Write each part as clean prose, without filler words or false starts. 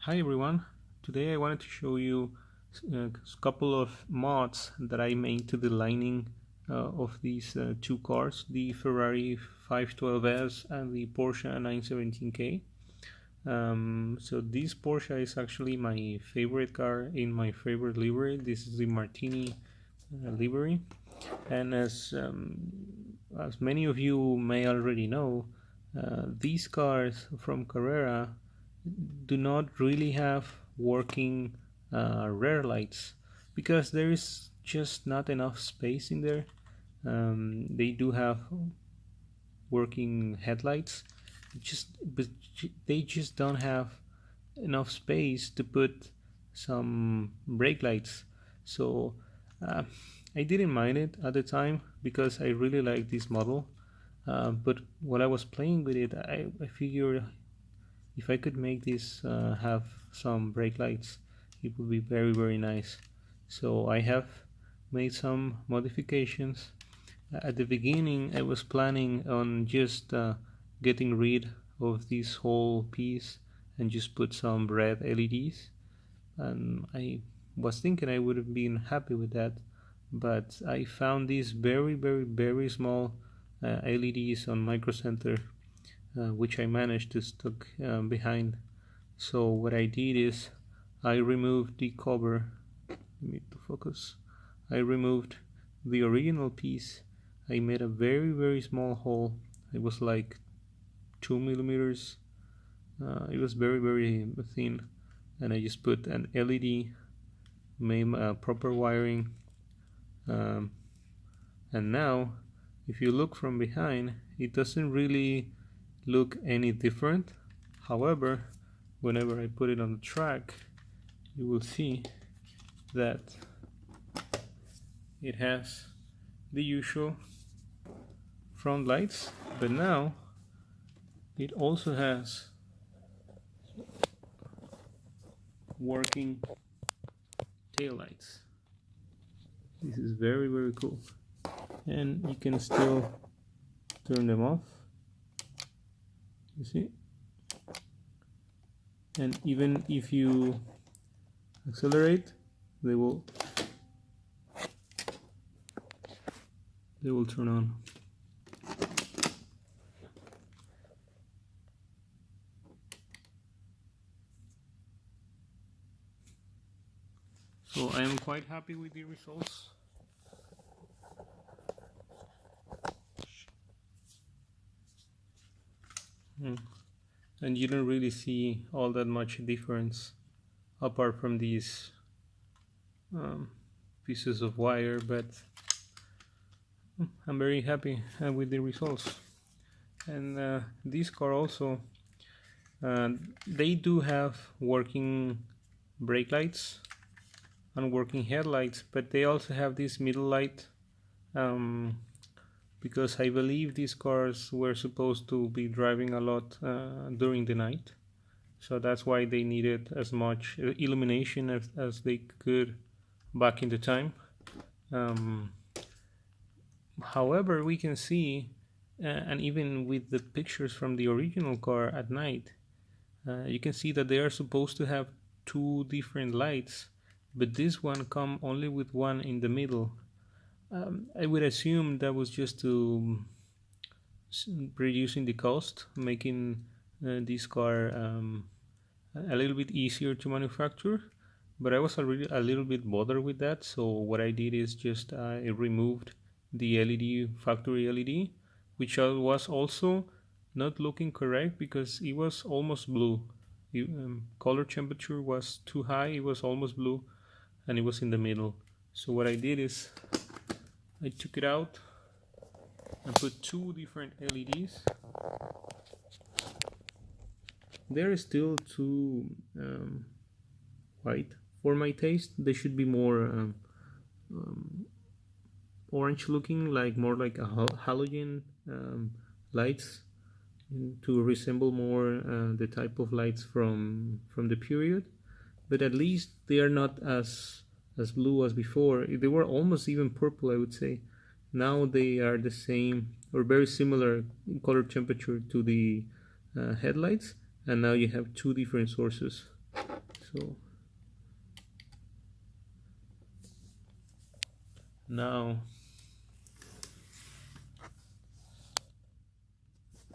Hi everyone, today I wanted to show you a couple of mods that I made to the lining of these two cars, the Ferrari 512S and the Porsche 917K. So this Porsche is actually my favorite car in my favorite livery. This is the Martini livery, and as many of you may already know, these cars from Carrera do not really have working rear lights because there is just not enough space in there. They do have working headlights, but they just don't have enough space to put some brake lights. So uh, I didn't mind it at the time because I really like this model. But while I was playing with it, I figured if I could make this have some brake lights, it would be very nice. So I have made some modifications. At the beginning I was planning on just getting rid of this whole piece and just put some red LEDs, and I was thinking I would have been happy with that, but I found these very small LEDs on Micro Center, which I managed to stuck behind. So what I did is I removed the cover. Let me to focus. I removed the original piece. I made a very small hole. It was like 2 millimeters. It was very thin, and I just put an LED, made proper wiring, um, and now if you look from behind, it doesn't really look any different. However, whenever I put it on the track, you will see that it has the usual front lights, but now it also has working tail lights. This is very cool, and you can still turn them off, you see, and even if you accelerate, they will turn on. So I am quite happy with the results. And you don't really see all that much difference apart from these pieces of wire, but I'm very happy with the results. And this car also, they do have working brake lights and working headlights, but they also have this middle light, because I believe these cars were supposed to be driving a lot during the night, so that's why they needed as much illumination as they could back in the time. However, we can see, and even with the pictures from the original car at night, you can see that they are supposed to have two different lights, but this one come only with one in the middle. I would assume that was just to reducing the cost, making this car a little bit easier to manufacture, but I was already a little bit bothered with that. So what I did is just I removed the LED, factory LED, which was also not looking correct because it was almost blue. Color temperature was too high, it was almost blue, and it was in the middle. So what I did is I took it out and put two different LEDs. They're still too white for my taste. They should be more orange looking, like more like a halogen lights, to resemble more the type of lights from the period. But at least they are not as blue as before. They were almost even purple, I would say. Now they are the same or very similar in color temperature to the headlights, and now you have two different sources. So now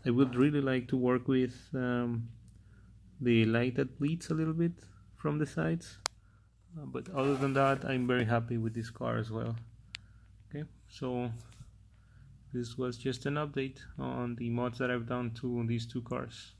I would really like to work with the lighted pleats a little bit from the sides, but other than that I'm very happy with this car as well. Okay, so this was just an update on the mods that I've done to these two cars.